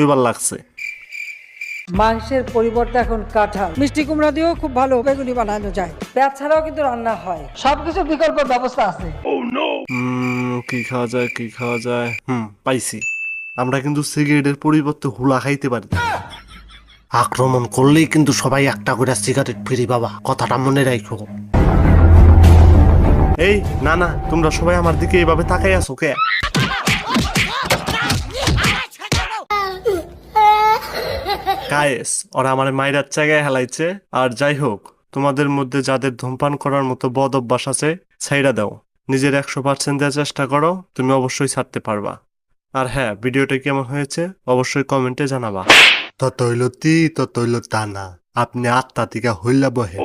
এবার লাগছে। মাংসের পরিবর্তে এখন কাঁঠাল, মিষ্টি কুমড়া দিয়েও খুব ভালো বেগুনি বানানো যায়। পেঁয়াজ ছাড়াও কিন্তু রান্না হয়, সবকিছু বিকল্প ব্যবস্থা আছে। কি খাওয়া যায়, কি খাওয়া যায়? পাইছি। আমরা কিন্তু সিগারেটের পরিবর্তে হুলা খাইতে পারি। আক্রমণ করলেই কিন্তু সবাই একটা করে সিগারেট ফ্রি বাবা, কথাটা মনে রাখো। এই না না, তোমরা সবাই আমার দিকে এইভাবে তাকাই আছো কে? গায়েস, ওরা আমার মায়ের জায়গায় হেলাইছে। আর যাই হোক, তোমাদের মধ্যে যাদের ধূমপান করার মতো বদ অভ্যাস আছে ছাইড়া দাও। নিজের 100% দেওয়ার চেষ্টা করো, তুমি অবশ্যই ছাড়তে পারবা। আর হ্যাঁ, ভিডিওটা কেমন হয়েছে অবশ্যই কমেন্টে জানাবা। ততইলতি ততইল তা না, আপনি আত্মা থেকে হইলা বহে।